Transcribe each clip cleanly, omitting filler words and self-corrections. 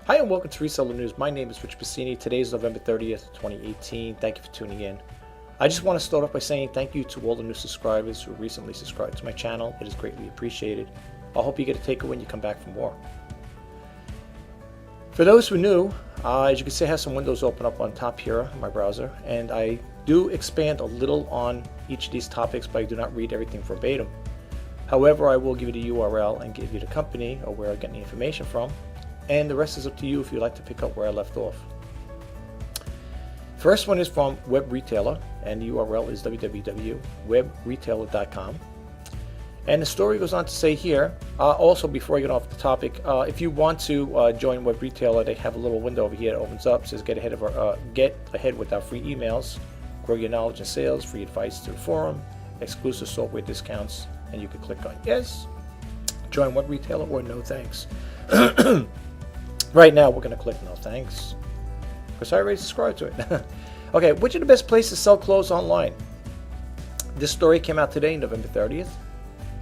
Hi and welcome to Reseller News. My name is Rich Pasini. Today is November 30th, 2018. Thank you for tuning in. I just want to start off by saying thank you to all the new subscribers who recently subscribed to my channel. It is greatly appreciated. I hope you get a takeaway when you come back for more. For those who are new, as you can see, I have some windows open up on top here in my browser, and I do expand a little on each of these topics, but I do not read everything verbatim. However, I will give you the URL and give you the company or where I get the information from. And the rest is up to you if you'd like to pick up where I left off. First one is from Web Retailer, and the URL is www.webretailer.com. And the story goes on to say here, also before I get off the topic, if you want to join Web Retailer, they have a little window over here that opens up. It says get ahead with our free emails, grow your knowledge and sales, free advice to the forum, exclusive software discounts, and you can click on yes, join Web Retailer, or no thanks. Right now, we're going to click no thanks, because I already subscribed to it. Okay, which are the best places to sell clothes online? This story came out today, November 30th,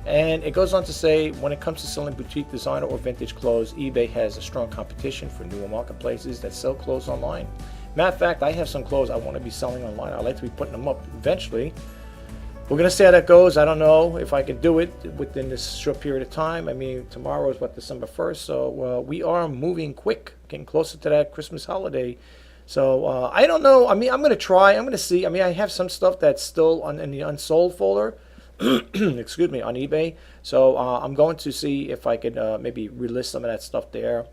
and it goes on to say, when it comes to selling boutique designer or vintage clothes, eBay has a strong competition for newer marketplaces that sell clothes online. Matter of fact, I have some clothes I want to be selling online. I'd like to be putting them up eventually. We're going to see how that goes. I don't know if I can do it within this short period of time. I mean, tomorrow is December 1st, so we are moving quick, getting closer to that Christmas holiday. So I don't know. I mean, I'm going to try. I'm going to see. I mean, I have some stuff that's still in the unsold folder, excuse me, on eBay. So I'm going to see if I could maybe relist some of that stuff there.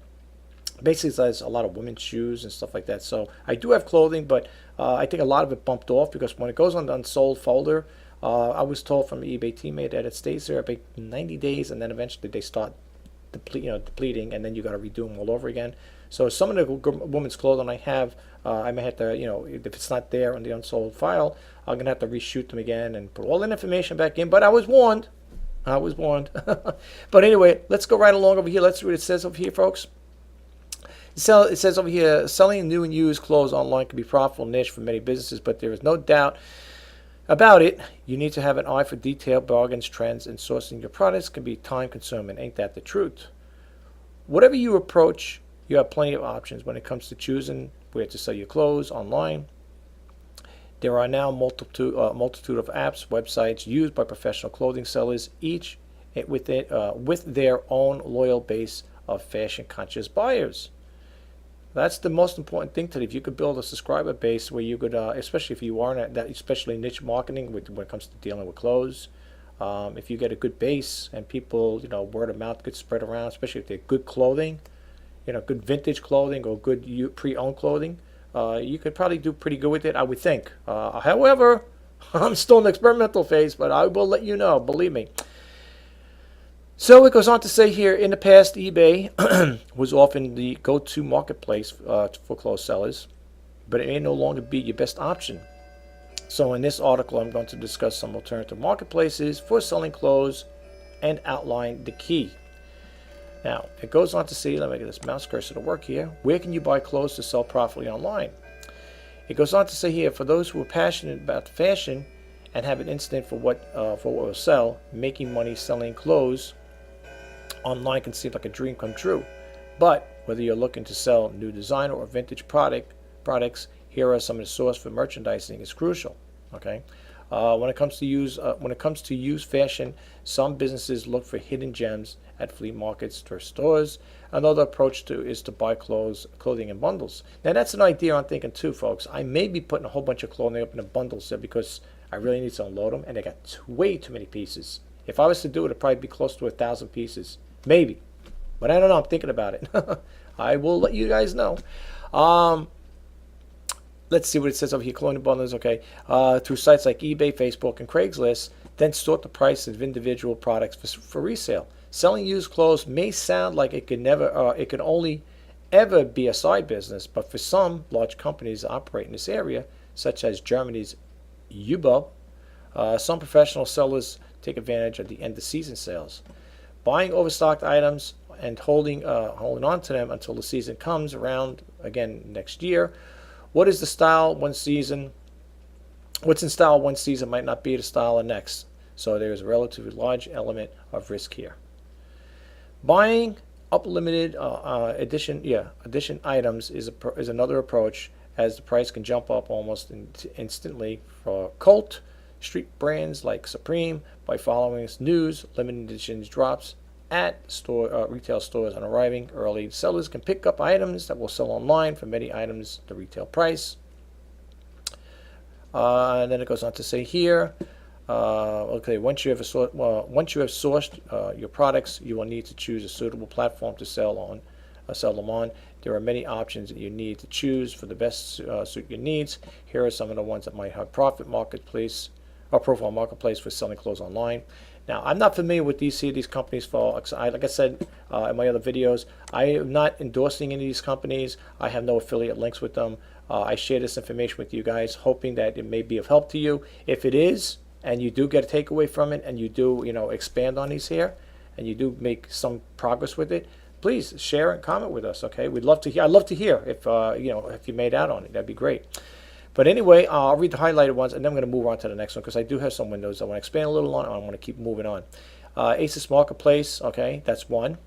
Basically, there's a lot of women's shoes and stuff like that. So I do have clothing, but I think a lot of it bumped off because when it goes on the unsold folder, I was told from an eBay teammate that it stays there about 90 days, and then eventually they start depleting, and then you got to redo them all over again. So some of the women's clothing I have, I may have to, if it's not there on the unsold file, I'm going to have to reshoot them again and put all that information back in. But I was warned. I was warned. But anyway, let's go right along over here. Let's see what it says over here, folks. It says over here, selling new and used clothes online can be a profitable niche for many businesses, but there is no doubt about it, you need to have an eye for detail, bargains, trends, and sourcing your products can be time consuming. Ain't that the truth? Whatever you approach, you have plenty of options when it comes to choosing where to sell your clothes online. There are now multitude of apps, websites used by professional clothing sellers, each with their own loyal base of fashion-conscious buyers. That's the most important thing today. If you could build a subscriber base where you could, especially if you are in that, especially niche marketing when it comes to dealing with clothes, if you get a good base and people, word of mouth could spread around, especially if they're good clothing, good vintage clothing or good pre-owned clothing, you could probably do pretty good with it, I would think. However, I'm still in the experimental phase, but I will let you know, believe me. So it goes on to say here, in the past, eBay was often the go-to marketplace for clothes sellers, but it may no longer be your best option. So in this article, I'm going to discuss some alternative marketplaces for selling clothes and outline the key. Now, it goes on to say, let me get this mouse cursor to work here, where can you buy clothes to sell profitably online? It goes on to say here, for those who are passionate about fashion and have an instinct for what will sell, making money selling clothes online can seem like a dream come true. But whether you're looking to sell new designer or vintage products, here are some of the source for merchandising is crucial. Okay, when it comes to used fashion, some businesses look for hidden gems at flea markets, thrift stores. Another approach is to buy clothing in bundles. Now that's an idea I'm thinking too, folks. I may be putting a whole bunch of clothing up in a bundle there because I really need to unload them, and they got way too many pieces. If I was to do it, it'd probably be close to 1,000 pieces. Maybe. But I don't know. I'm thinking about it. I will let you guys know. Let's see what it says over here. Clothing bundles, okay. Through sites like eBay, Facebook, and Craigslist, then sort the price of individual products for resale. Selling used clothes may sound like it could only ever be a side business, but for some large companies that operate in this area, such as Germany's UBO, some professional sellers take advantage of the end of season sales. Buying overstocked items and holding on to them until the season comes around again next year. What's in style one season might not be the style the next. So there's a relatively large element of risk here. Buying Up limited edition items is another approach, as the price can jump up almost instantly for cult street brands like Supreme by following its news. Limited editions drops at retail stores on arriving early. Sellers can pick up items that will sell online for many items the retail price. And then it goes on to say here, okay, once you have sourced your products, you will need to choose a suitable platform to sell them on. There are many options that you need to choose for the best suit your needs. Here are some of the ones that might have profile marketplace for selling clothes online. Now, I'm not familiar with these companies, folks. Like I said in my other videos, I am not endorsing any of these companies. I have no affiliate links with them. I share this information with you guys, hoping that it may be of help to you. If it is, and you do get a takeaway from it, and you do, expand on these here, and you do make some progress with it, please share and comment with us. Okay, we'd love to hear. I'd love to hear if if you made out on it. That'd be great. But anyway, I'll read the highlighted ones, and then I'm going to move on to the next one because I do have some windows I want to expand a little on. I want to keep moving on. ASUS Marketplace, okay, that's one.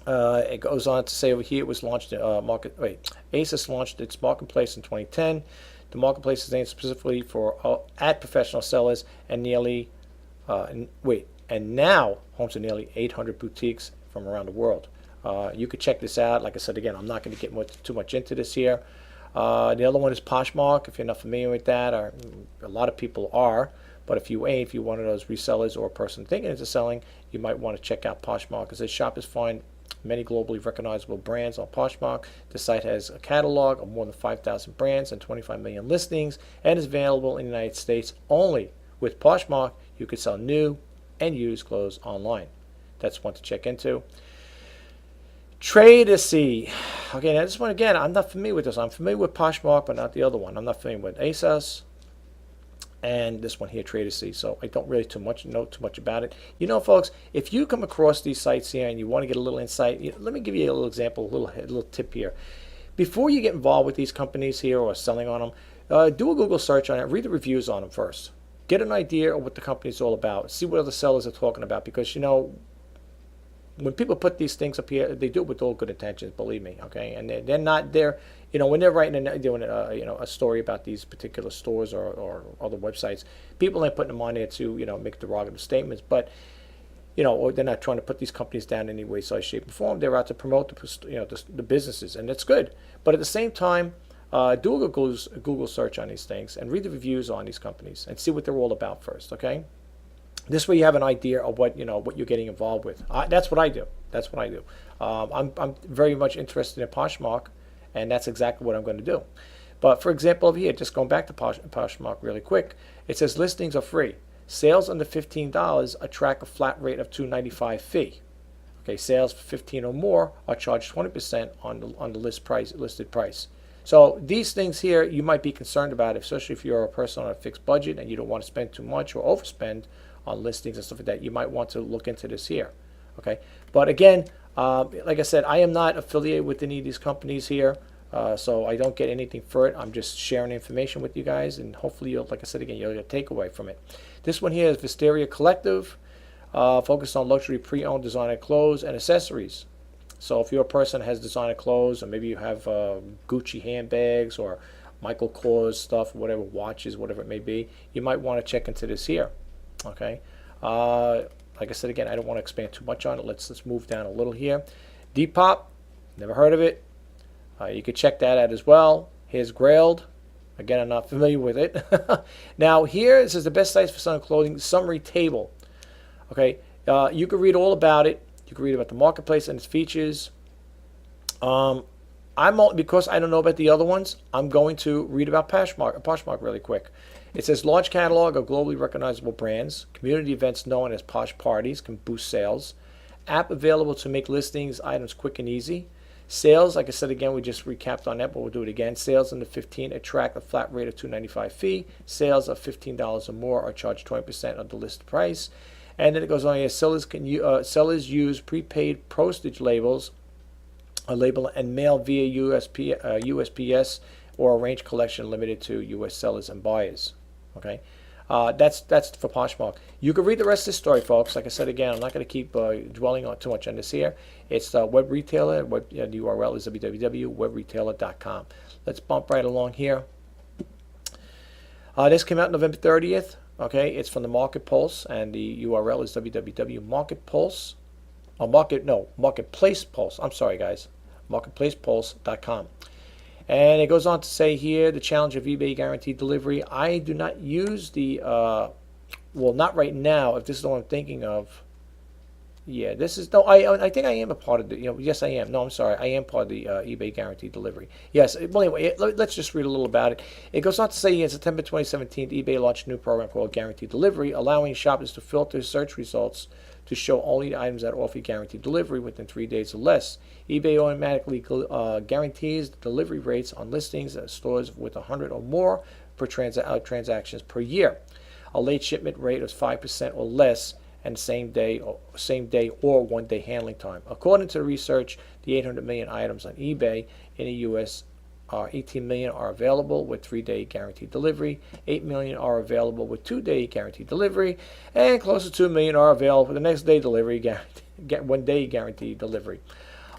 It goes on to say over here it was launched. ASUS launched its marketplace in 2010. The marketplace is aimed specifically for at professional sellers and now home to nearly 800 boutiques from around the world. You could check this out. Like I said again, I'm not going to get too much into this here. The other one is Poshmark. If you're not familiar with that, or a lot of people are, but if you're one of those resellers or a person thinking into selling, you might want to check out Poshmark, as shoppers find many globally recognizable brands on Poshmark. The site has a catalog of more than 5,000 brands and 25 million listings, and is available in the United States only. With Poshmark, you could sell new and used clothes online. That's one to check into. Tradecy. Okay, now this one again, I'm not familiar with this. I'm familiar with Poshmark, but not the other one. I'm not familiar with ASUS and this one here, Tradecy. So I don't really know too much about it. Folks, if you come across these sites here and you want to get a little insight, let me give you a little example, a little tip here. Before you get involved with these companies here or selling on them, do a Google search on it. Read the reviews on them first. Get an idea of what the company is all about. See what other sellers are talking about, because when people put these things up here, they do it with all good intentions, believe me, okay? And they're not there, when they're writing and doing a story about these particular stores or other websites, people ain't putting them on there to, make derogative statements, but, or they're not trying to put these companies down in any way, size, shape, and form. They're out to promote the businesses, and it's good. But at the same time, do a Google search on these things and read the reviews on these companies and see what they're all about first, okay? This way you have an idea of what you're getting involved with. That's what I do. I'm very much interested in Poshmark, and that's exactly what I'm going to do. But for example, over here, just going back to Poshmark really quick, it says listings are free. Sales under $15 attract a flat rate of $2.95 fee. Okay, sales for 15 or more are charged 20% on the listed price. So these things here you might be concerned about, especially if you're a person on a fixed budget and you don't want to spend too much or overspend on listings and stuff like that. You might want to look into this here. Okay, but again, like I said, I am not affiliated with any of these companies here, so I don't get anything for it. I'm just sharing information with you guys, and hopefully, like I said again, you'll get a takeaway from it. This one here is Visteria Collective, focused on luxury pre-owned designer clothes and accessories. So if you're a person that has designer clothes, or maybe you have Gucci handbags or Michael Kors stuff, whatever, watches, whatever it may be, you might want to check into this here. Okay, like I said again, I don't want to expand too much on it. Let's move down a little here. Depop, never heard of it. You could check that out as well. Here's Grailed. Again, I'm not familiar with it. Now here, this is the best sites for selling clothing summary table. Okay, you can read all about it. You can read about the marketplace and its features. Because I don't know about the other ones, I'm going to read about Poshmark really quick. It says large catalog of globally recognizable brands. Community events known as Posh Parties can boost sales. App available to make listings items quick and easy. Sales, like I said again, we just recapped on that, but we'll do it again. Sales under 15 attract a flat rate of $2.95 fee. Sales of $15 or more are charged 20% of the list price. And then it goes on here. Sellers use prepaid postage labels, a label, and mail via USPS or arrange collection limited to U.S. sellers and buyers. Okay, That's for Poshmark. You can read the rest of this story, folks. Like I said again, I'm not going to keep dwelling on too much on this here. It's Web Retailer. The URL is www.webretailer.com. Let's bump right along here. This came out November 30th. Okay, it's from the Market Pulse, and the URL is www.marketpulse. Marketplace Pulse. I'm sorry, guys. Marketplacepulse.com. And it goes on to say here, the challenge of eBay guaranteed delivery. I do not use the, well, not right now, if this is the one I'm thinking of. Yeah, this is, no, I think I am a part of the, yes, I am. No, I'm sorry. I am part of the eBay guaranteed delivery. Yes, well, anyway, let's just read a little about it. It goes on to say in September 2017, eBay launched a new program called Guaranteed Delivery, allowing shoppers to filter search results to show only the items that offer guaranteed delivery within 3 days or less. eBay automatically guarantees the delivery rates on listings at stores with 100 or more per transactions per year. A late shipment rate of 5% or less, and same day or 1 day handling time. According to the research, the 800 million items on eBay in the U.S. 18 million are available with 3-day guaranteed delivery, 8 million are available with 2-day guaranteed delivery, and close to 2 million are available for the next day delivery, 1 day guaranteed delivery.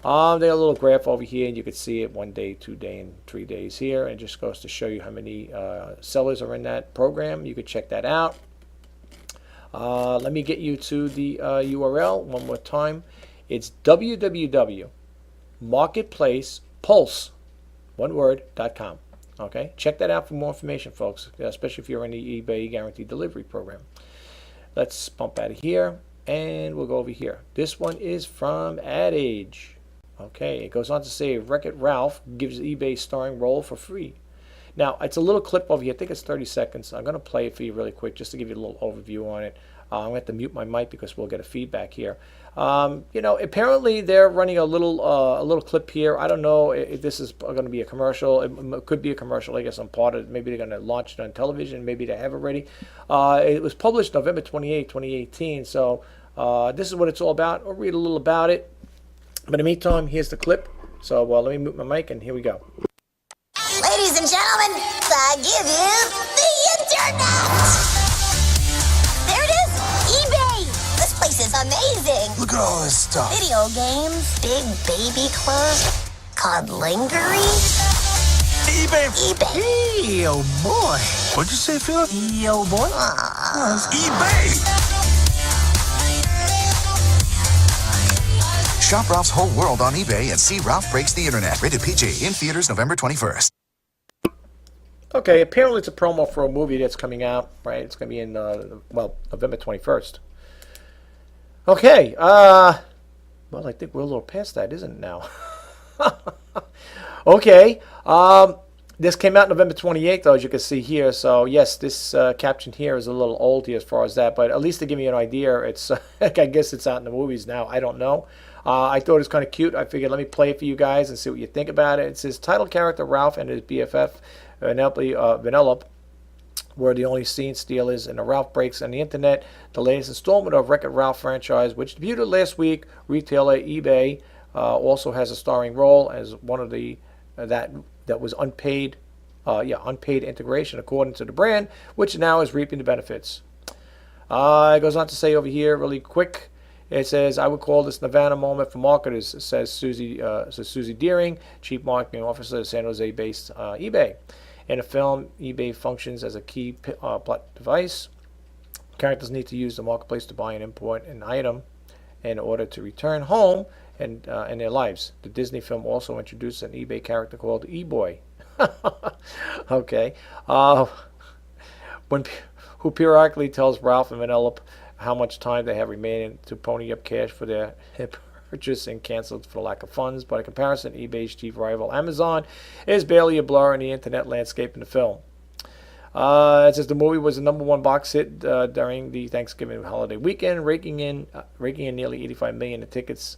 They have a little graph over here, and you can see it 1 day, 2 day, and 3 days here. And it just goes to show you how many sellers are in that program. You could check that out. Let me get you to the URL one more time. It's www.marketplacepulse.com. Okay, check that out for more information, folks, especially if you're in the eBay guaranteed delivery program. Let's bump out of here, and we'll go over here. This one is from Ad Age. Okay, it goes on to say Wreck-It Ralph gives eBay starring role for free. Now, it's a little clip over here. I think it's 30 seconds. I'm going to play it for you really quick just to give you a little overview on it. I'm going to have to mute my mic because we'll get a feedback here. Apparently they're running a little clip here. I don't know if this is going to be a commercial. It could be a commercial. I guess I'm part of it. Maybe they're going to launch it on television. Maybe they have already. It was published November 28, 2018. So this is what it's all about. I'll read a little about it. But in the meantime, here's the clip. So let me mute my mic, and here we go. Ladies and gentlemen, I give you the internet! There it is! eBay! This place is amazing! Look at all this stuff. Video games, big baby clothes, codlingery. eBay! eBay! Hey, oh boy. What'd you say, Philip? Yo, boy. It's eBay! Shop Ralph's whole world on eBay and see Ralph Breaks the Internet. Rated PG. In theaters November 21st. Okay, apparently it's a promo for a movie that's coming out, right? It's going to be in, November 21st. Okay, well, I think we're a little past that, isn't it now? Okay, this came out November 28th, though, as you can see here. So, yes, this caption here is a little old here as far as that, but at least to give you an idea, it's, I guess it's out in the movies now. I don't know. I thought it was kind of cute. I figured let me play it for you guys and see what you think about it. It says title character Ralph and his BFF Vanellope were the only seen stealers in the Ralph Breaks on the Internet, the latest installment of Wreck-It Ralph franchise, which debuted last week. Retailer eBay also has a starring role as one of the that was unpaid integration according to the brand, which now is reaping the benefits. It goes on to say over here really quick. It says, I would call this Nirvana moment for marketers, says Susie Deering, Chief Marketing Officer of San Jose-based eBay. In a film, eBay functions as a key plot device. Characters need to use the marketplace to buy and import an item in order to return home and in their lives. The Disney film also introduced an eBay character called E-Boy. Okay. Who periodically tells Ralph and Vanellope how much time they have remaining to pony up cash for their purchase and canceled for lack of funds. By comparison, eBay's chief rival, Amazon, is barely a blur in the internet landscape in the film. It says the movie was the #1 box hit during the Thanksgiving holiday weekend, raking in nearly 85 million in ticket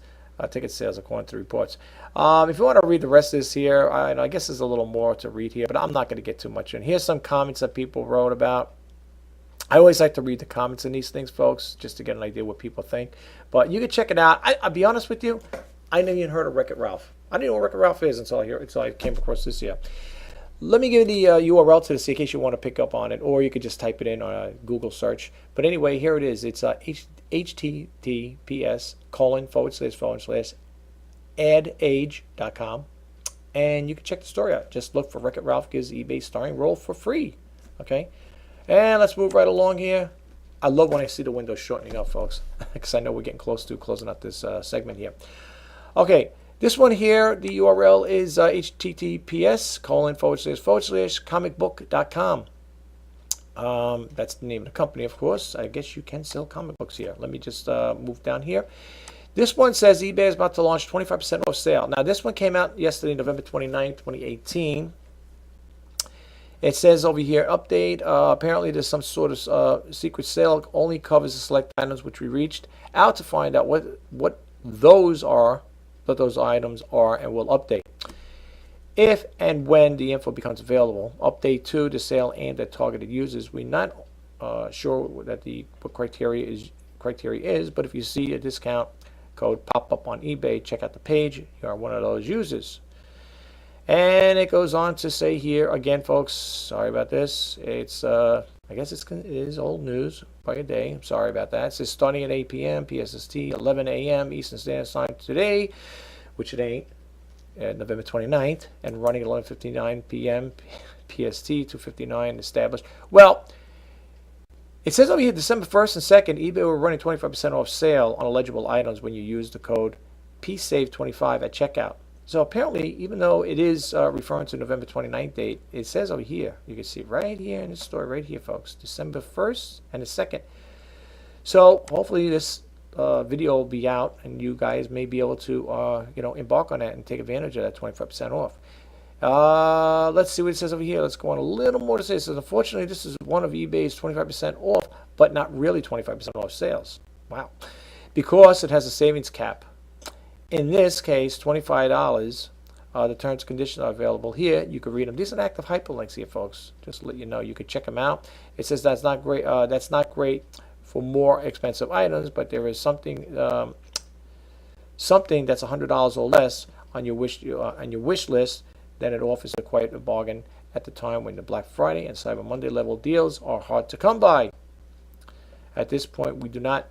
sales, according to reports. If you want to read the rest of this here, I guess there's a little more to read here, but I'm not going to get too much in. Here's some comments that people wrote about. I always like to read the comments in these things, folks, just to get an idea what people think. But you can check it out. I'll be honest with you, I never even heard of Wreck-It Ralph. I didn't know what Wreck-It Ralph is until I came across this here. Let me give you the URL to this in case you want to pick up on it, or you could just type it in on a Google search. But anyway, here it is. It's https://adage.com, and you can check the story out. Just look for Wreck-It Ralph gives eBay starring role for free. Okay, and let's move right along here. I love when I see the windows shortening up, folks, because I know we're getting close to closing out this segment here. Okay. This one here, the URL is https://comicbook.com. That's the name of the company, of course. I guess you can sell comic books here. Let me just move down here. This one says eBay is about to launch 25% off sale. Now, this one came out yesterday, November 29, 2018. It says over here, update. Apparently, there's some sort of secret sale. Only covers the select items, which we reached out to find out what those are. What those items are, and we'll update if and when the info becomes available. Update to the sale aimed at targeted users. We're not sure that what criteria is, but if you see a discount code pop up on eBay, check out the page. You are one of those users. And it goes on to say here again, folks. Sorry about this. It's I guess it is old news by a day. I'm sorry about that. It says starting at 8 p.m. PST, 11 a.m. Eastern Standard Time today, which it ain't, November 29th, and running at 11:59 p.m. PST, 2:59 established. Well, it says over here December 1st and 2nd, eBay will running 25% off sale on eligible items when you use the code PSAVE25 at checkout. So apparently, even though it is referring to November 29th date, it says over here, you can see right here in the story, right here, folks, December 1st and the 2nd. So hopefully this video will be out, and you guys may be able to, embark on that and take advantage of that 25% off. Let's see what it says over here. Let's go on a little more to say. It says, unfortunately, this is one of eBay's 25% off, but not really 25% off sales. Wow. Because it has a savings cap. In this case, $25. The terms and conditions are available here. You can read them. These are active hyperlinks here, folks. Just to let you know, you can check them out. It says that's not great. That's not great for more expensive items, but there is something that's $100 or less on your wish list. Then it offers quite a bargain at the time when the Black Friday and Cyber Monday level deals are hard to come by. At this point, we do not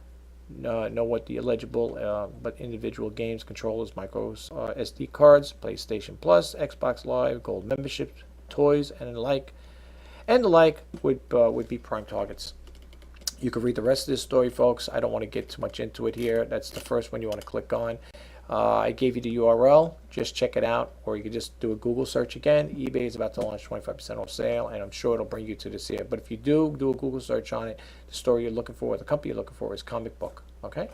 know what the eligible but individual games, controllers, micros, SD cards, PlayStation Plus, Xbox Live, Gold membership, toys, and the like would be prime targets. You can read the rest of this story, folks. I don't want to get too much into it here. That's the first one you want to click on. I gave you the URL. Just check it out, or you can just do a Google search again. eBay is about to launch 25% off sale, and I'm sure it'll bring you to this here. But if you do a Google search on it, the story you're looking for, the company you're looking for is comic book. Okay?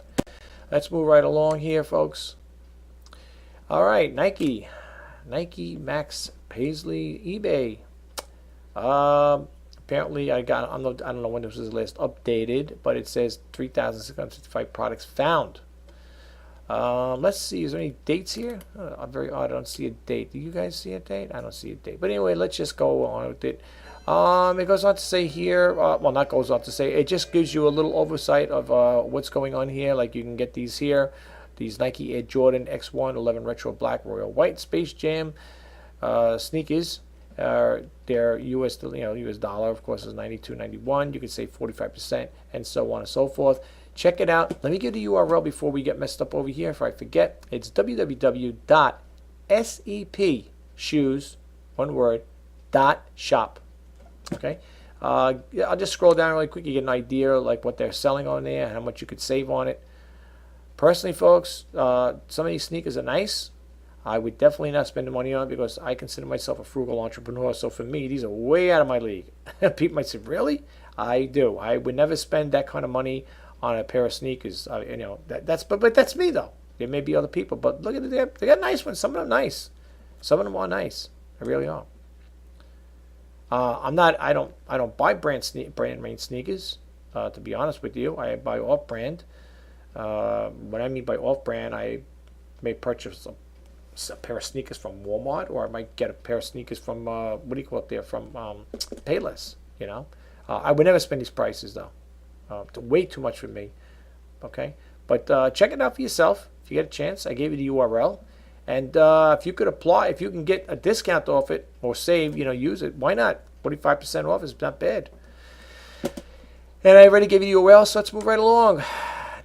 Let's move right along here, folks. All right, Nike, Max Paisley, eBay. Apparently, I don't know when this was last updated, but it says 3,655 products found. Let's see, is there any dates here? Very odd, I don't see a date. Do you guys see a date? I don't see a date. But anyway, let's just go on with it. It goes on to say here, well, not goes on to say, it just gives you a little oversight of what's going on here. Like you can get these here, these Nike Air Jordan X1 11 Retro Black Royal White Space Jam sneakers. Their US dollar, of course, is 92.91. You could save 45%, and so on and so forth. Check it out. Let me give the URL before we get messed up over here. If I forget, it's www.sepshoes, one word, .shop. Okay. I'll just scroll down really quick. You get an idea like what they're selling on there, how much you could save on it. Personally, folks, some of these sneakers are nice. I would definitely not spend the money on it because I consider myself a frugal entrepreneur. So for me, these are way out of my league. People might say, really? I do. I would never spend that kind of money on a pair of sneakers. But that's me though. There may be other people, but look at it. They got nice ones. Some of them nice. Some of them are nice. They really are. I don't buy brand name sneakers. To be honest with you, I buy off brand. What I mean by off brand, I may purchase a pair of sneakers from Walmart, or I might get a pair of sneakers from what do you call it there, from Payless. I would never spend these prices though. Way too much for me. Okay, but check it out for yourself if you get a chance. I gave you the URL, And if you could apply, if you can get a discount off it or save, use it, why not? 45% off is not bad. And I already gave you the URL, so let's move right along.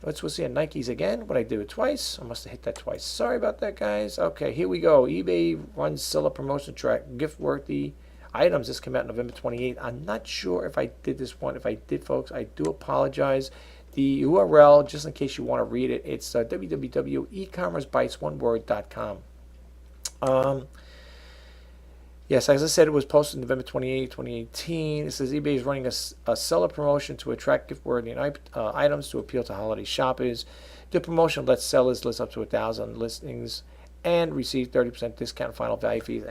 We'll see Nikes again. What I do it twice. I must have hit that twice. Sorry about that, guys. Okay, here we go. eBay runs seller promotion track, gift-worthy items. This came out November 28th. I'm not sure if I did this one. If I did, folks, I do apologize. The URL, just in case you want to read it, it's www.ecommercebitesoneWord.com. Yes, as I said, it was posted November 28, 2018. It says eBay is running a seller promotion to attract gift-worthy items to appeal to holiday shoppers. The promotion lets sellers list up to 1,000 listings and receive 30% discount final value fees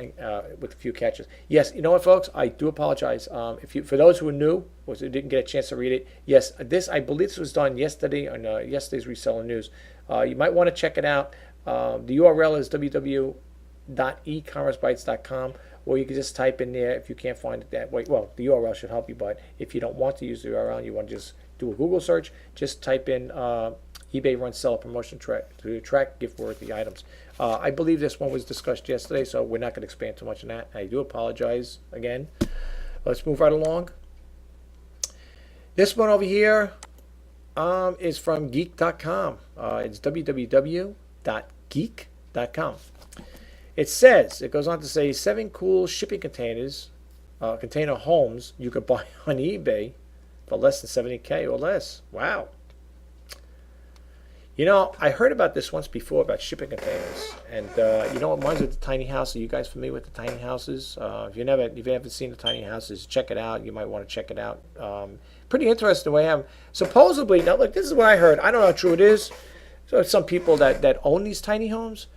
with a few catches. Yes, you know what, folks? I do apologize. For those who are new or who didn't get a chance to read it, yes, I believe this was done yesterday on yesterday's Reseller News. You might want to check it out. The URL is www.ecommercebytes.com. Or you can just type in there if you can't find it that way. Well, the URL should help you, but if you don't want to use the URL and you want to just do a Google search, just type in eBay runs seller promotion track to track gift-worthy items. I believe this one was discussed yesterday, so we're not going to expand too much on that. I do apologize again. Let's move right along. This one over here is from geek.com. It's www.geek.com. It says, it goes on to say, 7 cool shipping container homes you could buy on eBay for less than $70K or less. Wow. I heard about this once before about shipping containers. And you know what? Mine's with the tiny house. Are you guys familiar with the tiny houses? If you haven't seen the tiny houses, check it out. You might want to check it out. Pretty interesting way I have. Supposedly, now look, this is what I heard. I don't know how true it is. So some people that own these tiny homes,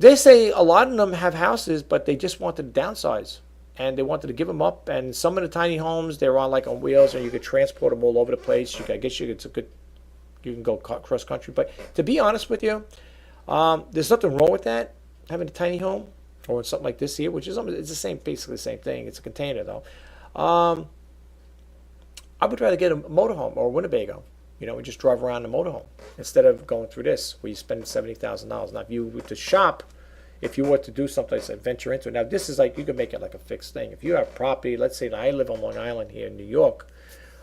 they say a lot of them have houses, but they just wanted to downsize. And they wanted to give them up. And some of the tiny homes, they're on wheels, and you could transport them all over the place. I guess you can go cross country. But to be honest with you, there's nothing wrong with that, having a tiny home or something like this here, which is basically the same thing. It's a container though. I would rather get a motorhome or a Winnebago. And just drive around in a motorhome instead of going through this where you spend $70,000. Now, if you were to shop, if you were to do something like venture into it, now this is you can make it like a fixed thing. If you have property, let's say that I live on Long Island here in New York,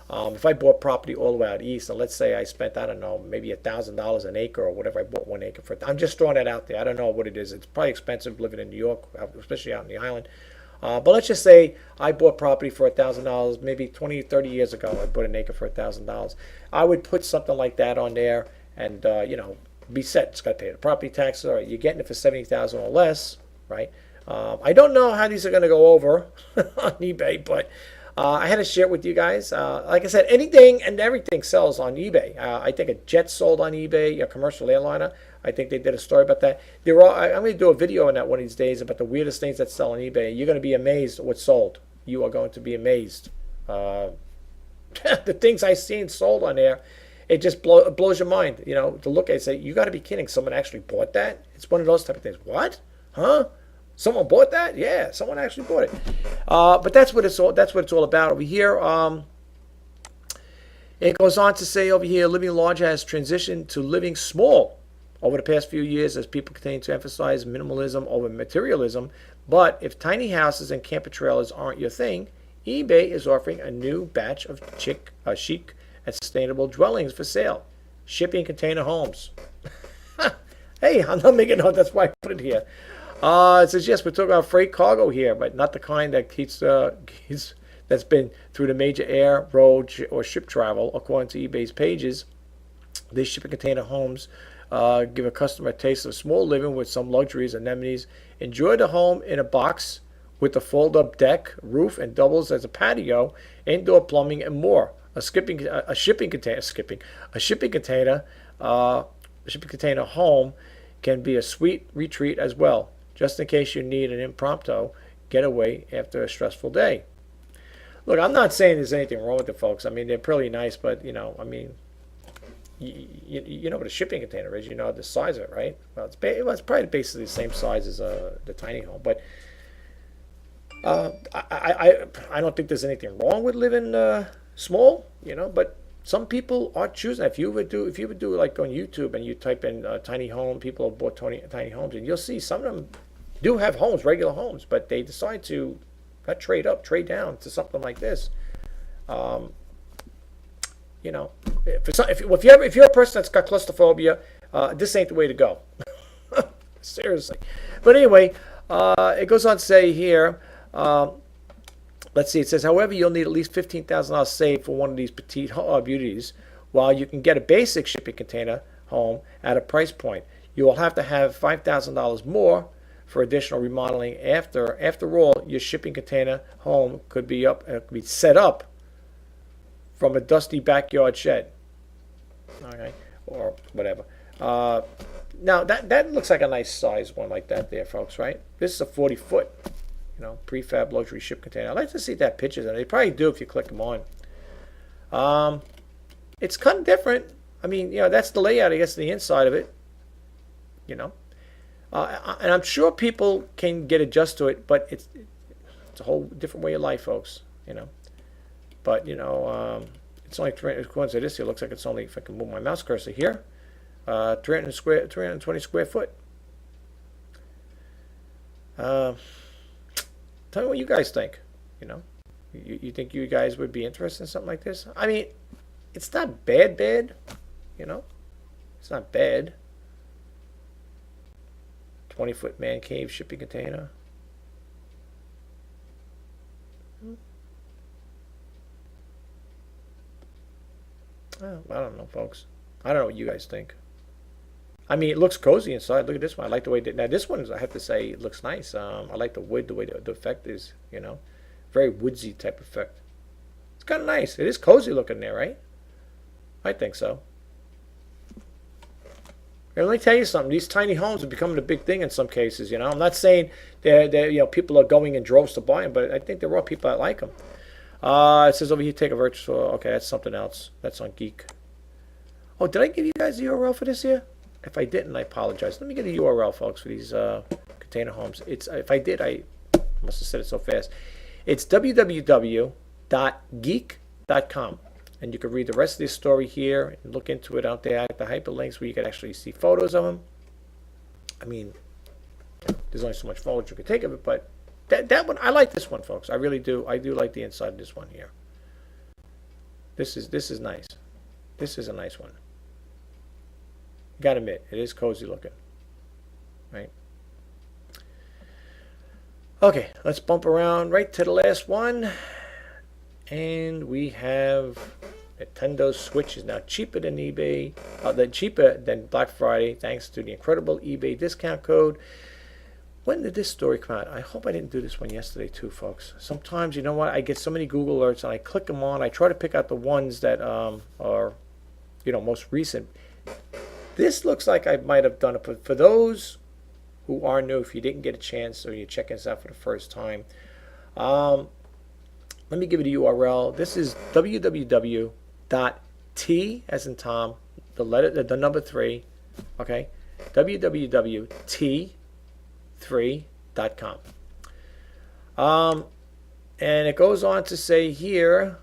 if I bought property all the way out east, and let's say I spent, I don't know, maybe $1,000 an acre or whatever, I bought 1 acre for. I'm just throwing that out there. I don't know what it is. It's probably expensive living in New York, especially out in the island. But let's just say I bought property for $1,000, maybe 20, 30 years ago. I bought an acre for $1,000. I would put something like that on there and, be set. It's got to pay the property taxes. All right, you're getting it for $70,000 or less, right? I don't know how these are going to go over on eBay, but I had to share it with you guys. Like I said, anything and everything sells on eBay. I think a jet sold on eBay, a commercial airliner. I think they did a story about that. I'm going to do a video on that one of these days about the weirdest things that sell on eBay. You're going to be amazed at what's sold. You are going to be amazed. The things I've seen sold on there, it just blows your mind. To look at it and say, you got to be kidding. Someone actually bought that? It's one of those type of things. What? Huh? Someone bought that? Yeah, someone actually bought it. But that's what it's all about over here. It goes on to say over here, living large has transitioned to living small over the past few years as people continue to emphasize minimalism over materialism. But if tiny houses and camper trailers aren't your thing, eBay is offering a new batch of chic and sustainable dwellings for sale. Shipping container homes. Hey, I'm not making note. That's why I put it here. It says, yes, we're talking about freight cargo here, but not the kind that that's been through the major air, road, or ship travel. According to eBay's pages, these shipping container homes give a customer a taste of small living with some luxuries and amenities. Enjoy the home in a box with a fold-up deck, roof, and doubles as a patio, indoor plumbing, and more. A shipping container home can be a sweet retreat as well, just in case you need an impromptu getaway after a stressful day. Look, I'm not saying there's anything wrong with the folks. I mean, they're pretty nice, but you know what a shipping container is. You know the size of it, right? Well, it's probably basically the same size as the tiny home. But I don't think there's anything wrong with living small, but some people are choosing. If you would do like on YouTube and you type in tiny home, people have bought tiny homes, and you'll see some of them do have homes, regular homes, but they decide to not trade up, trade down to something like this. You know, if you're a person that's got claustrophobia, this ain't the way to go. Seriously. But anyway, it goes on to say here. Let's see. It says, however, you'll need at least $15,000 saved for one of these petite beauties, while you can get a basic shipping container home at a price point. You will have to have $5,000 more for additional remodeling. After all, your shipping container home could be set up from a dusty backyard shed, okay, or whatever. Now that looks like a nice size one like that there, folks, right? This is a 40-foot, prefab luxury ship container. I'd like to see that pictures, and they probably do if you click them on. It's kind of different. I mean, that's the layout, I guess, the inside of it, and I'm sure people can get adjusted to it, but it's a whole different way of life, folks, But, it's only 300, according to this here, it looks like it's only, if I can move my mouse cursor here, 320 square foot. Tell me what you guys think, You think you guys would be interested in something like this? I mean, it's not bad, It's not bad. 20-foot man cave shipping container. Well, I don't know, folks. I don't know what you guys think. I mean, it looks cozy inside. Look at this one. I like the way now this one, I have to say, it looks nice. I like the wood, the way the effect is, very woodsy type effect. It's kind of nice. It is cozy looking there, right? I think so. And let me tell you something. These tiny homes are becoming a big thing in some cases. I'm not saying that people are going in droves to buy them, but I think there are people that like them. It says over here, take a virtual. Okay, that's something else. That's on Geek. Oh, did I give you guys the URL for this here? If I didn't, I apologize. Let me get the URL, folks, for these container homes. If I did, I must have said it so fast. It's www.geek.com. And you can read the rest of this story here and look into it out there at the hyperlinks where you can actually see photos of them. I mean, there's only so much photos you can take of it, but that one, I like this one, folks. I really do. I do like the inside of this one here. This is nice. This is a nice one. Gotta admit, it is cozy looking, right? Okay, let's bump around right to the last one, and we have Nintendo Switch is now cheaper than eBay, cheaper than Black Friday, thanks to the incredible eBay discount code. When did this story come out? I hope I didn't do this one yesterday too, folks. Sometimes, you know what, I get so many Google alerts and I click them on. I try to pick out the ones that are, most recent. This looks like I might have done it, but for those who are new, if you didn't get a chance or you're checking this out for the first time, let me give you the URL. This is www.t as in Tom, the number 3, okay? www.t3.com. And it goes on to say here,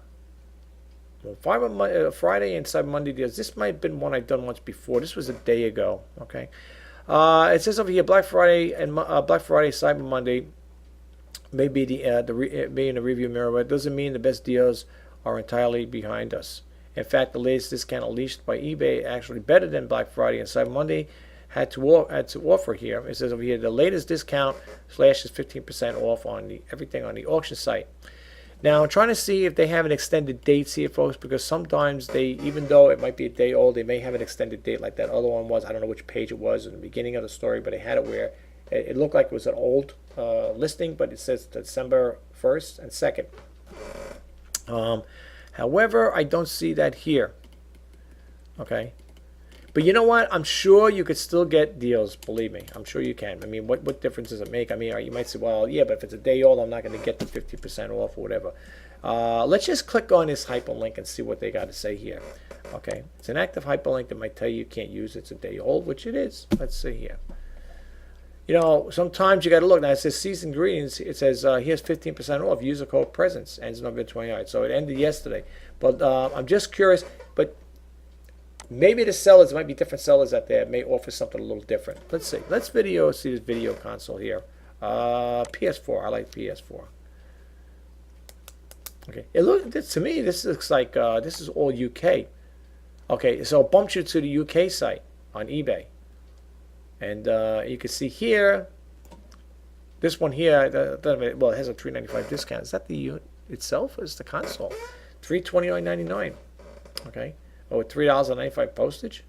Friday and Cyber Monday deals. This might have been one I've done once before. This was a day ago. Okay, it says over here Black Friday and Cyber Monday may be may in the review mirror, but it doesn't mean the best deals are entirely behind us. In fact, the latest discount unleashed by eBay actually better than Black Friday and Cyber Monday had to offer here. It says over here the latest discount slashes 15% off on everything on the auction site. Now, I'm trying to see if they have an extended dates here, folks, because sometimes even though it might be a day old, they may have an extended date like that other one was. I don't know which page it was in the beginning of the story, but they had it where it looked like it was an old listing, but it says December 1st and 2nd. However, I don't see that here. Okay. But you know what? I'm sure you could still get deals. Believe me, I'm sure you can. I mean, what difference does it make? I mean, you might say, well, yeah, but if it's a day old, I'm not going to get the 50% off or whatever. Let's just click on this hyperlink and see what they got to say here. Okay, it's an active hyperlink that might tell you can't use it. It's a day old, which it is. Let's see here. You know, sometimes you got to look. Now it says seasoned greetings. It says here's 15% off. User code presents. Ends November 29th. So it ended yesterday. But I'm just curious. But maybe the sellers, there might be different sellers out there, may offer something a little different. Let's see. Let's see this video console here. PS4. I like PS4. Okay. To me, this looks like this is all UK. Okay, so it bumps you to the UK site on eBay. And you can see here, this one here, well, it has a $3.95 discount. Is that the unit itself? Or is the console? $329.99. Okay. Oh, with $3.95 postage?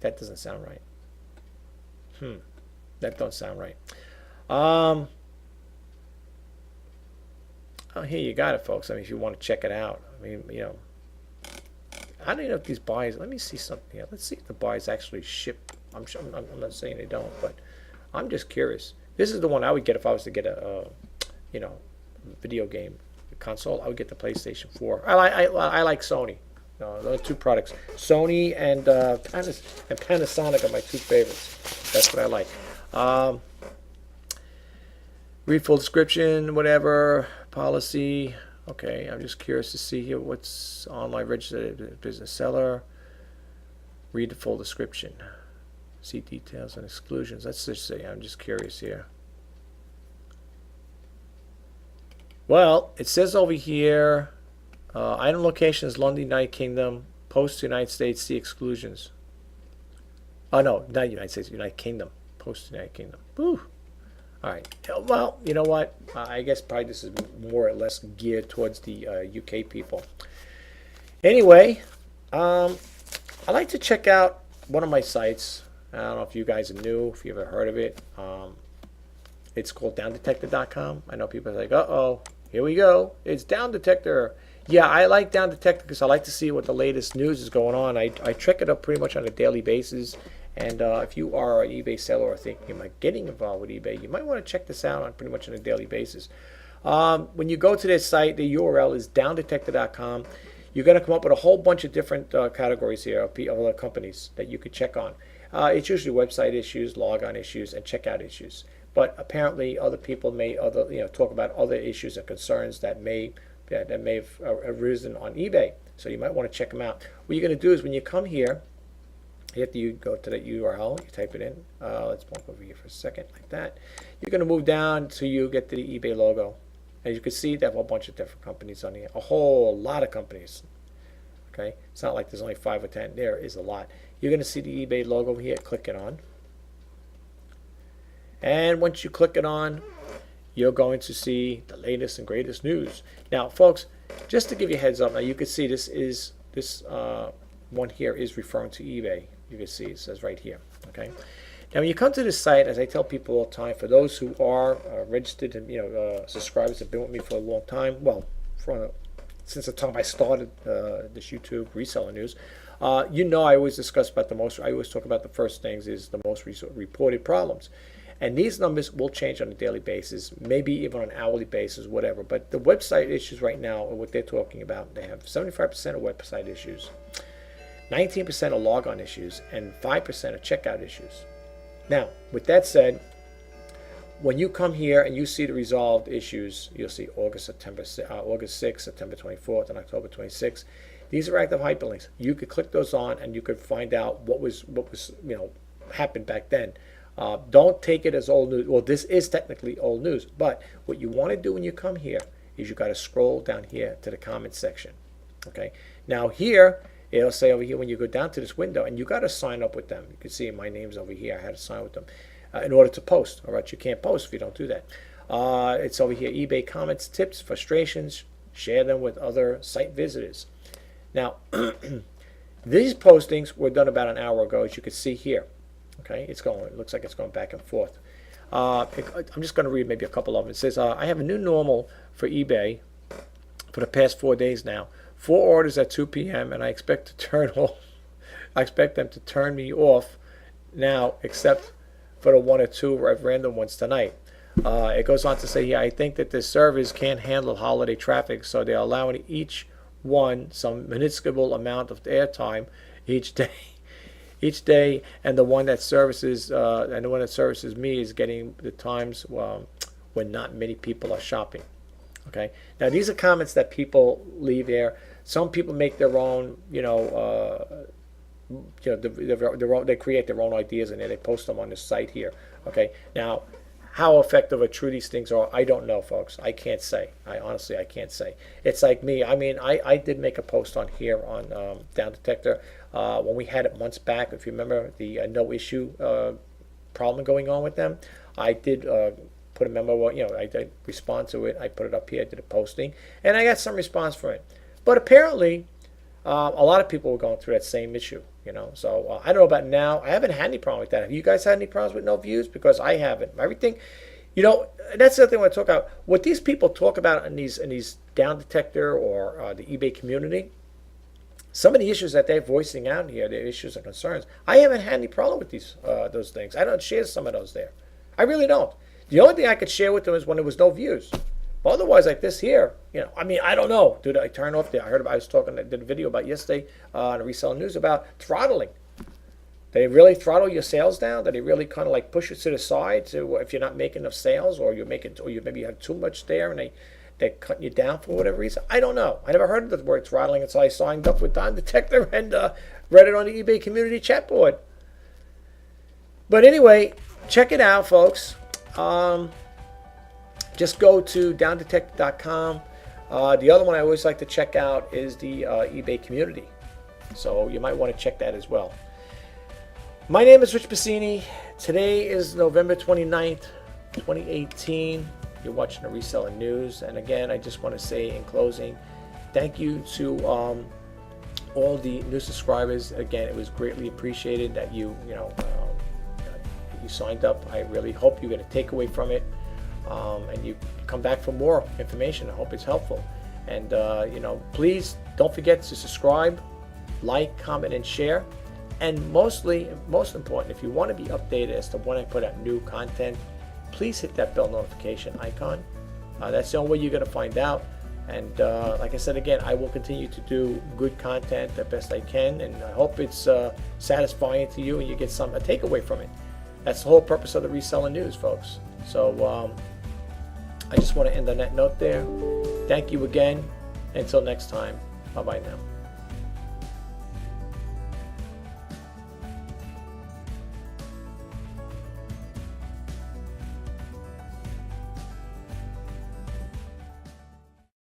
That doesn't sound right. That don't sound right. Oh, here you got it, folks. I mean, if you want to check it out. I mean, you know, I don't know if these buys. Let me see something here. Let's see if the buys actually ship. I'm not saying they don't, but I'm just curious. This is the one I would get if I was to get a you know, video game console. I would get the PlayStation 4. I like Sony. Those are two products. Sony and Panasonic are my two favorites. That's what I like. Read full description, whatever, policy. Okay, I'm just curious to see here what's online registered business seller. Read the full description. See details and exclusions. Let's just say, I'm just curious here. Well, it says over here, item location is London, United Kingdom. Post to United States, see exclusions. Oh, no, not United States, United Kingdom. Post to United Kingdom. Woo. All right. Well, you know what? I guess probably this is more or less geared towards the UK people. Anyway, I like to check out one of my sites. I don't know if you guys are new, if you ever heard of it. It's called downdetector.com. I know people are like, uh-oh, here we go. It's Down Detector. Yeah, I like Down Detector because I like to see what the latest news is going on. I check it up pretty much on a daily basis. And if you are an eBay seller or thinking about getting involved with eBay, you might want to check this out on pretty much on a daily basis. When you go to this site, the URL is downdetector.com. You're going to come up with a whole bunch of different categories here of other companies that you could check on. It's usually website issues, logon issues, and checkout issues. But apparently, other people may talk about other issues and concerns that may have arisen on eBay. So you might want to check them out. What you're going to do is when you come here, after you go to that URL, you type it in. Let's walk over here for a second, like that. You're going to move down till you get to the eBay logo. As you can see, they have a bunch of different companies on here. A whole lot of companies. Okay, it's not like there's only 5 or 10. There is a lot. You're going to see the eBay logo here. Click it on. And once you click it on, you're going to see the latest and greatest news. Now, folks, just to give you a heads up, now you can see this one here is referring to eBay. You can see it says right here. Okay. Now, when you come to this site, as I tell people all the time, for those who are registered and subscribers have been with me for a long time, well, since the time I started this YouTube reseller news, I always discuss about I always talk about the first things is the most reported problems. And these numbers will change on a daily basis, maybe even on an hourly basis, whatever. But the website issues right now are what they're talking about. They have 75% of website issues, 19% of logon issues, and 5% of checkout issues. Now, with that said, when you come here and you see the resolved issues, you'll see August 6th, September 24th, and October 26th. These are active hyperlinks. You could click those on, and you could find out what was happened back then. Don't take it as old news. Well, this is technically old news, but what you want to do when you come here is you got to scroll down here to the comments section. Okay. Now here it'll say over here when you go down to this window, and you got to sign up with them. You can see my name's over here. I had to sign with them in order to post. All right, you can't post if you don't do that. It's over here. eBay comments, tips, frustrations. Share them with other site visitors. Now, these postings were done about an hour ago, as you can see here. Okay, it looks like it's going back and forth. I'm just going to read maybe a couple of them. It says, I have a new normal for eBay for the past 4 days now. 4 orders at 2 p.m. and I expect them to turn me off now, except for the 1 or 2 random ones tonight. It goes on to say here, I think that the servers can't handle holiday traffic, so they're allowing each one some minuscule amount of airtime each day. each day, and the one that services me is getting the times when not many people are shopping. Okay. Now these are comments that people leave there. Some people make their own, they create their own ideas and then they post them on this site here. Okay. Now, how effective or true these things are, I don't know, folks. I can't say. I can't say. It's like me. I mean, I did make a post on here on Down Detector when we had it months back. If you remember the no issue problem going on with them, I did put a memo. I did respond to it. I put it up here. I did a posting, and I got some response from it. But apparently, a lot of people were going through that same issue. So I don't know about now. I haven't had any problem with that. Have you guys had any problems with no views? Because I haven't. Everything, that's the other thing I want to talk about. What these people talk about in these Down Detector or the eBay community, some of the issues that they're voicing out here, the issues and concerns, I haven't had any problem with those things. I don't share some of those there. I really don't. The only thing I could share with them is when there was no views. But otherwise, like this here, I don't know. Did I turn off I did a video about yesterday on the Reseller News about throttling. They really throttle your sales down? Do they really kind of like push it to the side if you're not making enough sales, or you maybe have too much there and they're cutting you down for whatever reason? I don't know. I never heard of the word throttling until I signed up with Down Detector and read it on the eBay community chat board. But anyway, check it out, folks. Just go to downdetector.com. The other one I always like to check out is the eBay community. So you might want to check that as well. My name is Rich Pasini. Today is November 29th, 2018. You're watching the Reseller News. And again, I just want to say in closing, thank you to all the new subscribers. Again, it was greatly appreciated that you signed up. I really hope you get a takeaway from it. And you come back for more information. I hope it's helpful. And, please don't forget to subscribe, like, comment, and share. And most important, if you want to be updated as to when I put out new content, please hit that bell notification icon. That's the only way you're going to find out. And like I said again, I will continue to do good content the best I can. And I hope it's satisfying to you and you get a takeaway from it. That's the whole purpose of the Reseller News, folks. So I just want to end on that note there. Thank you again. Until next time, bye-bye now.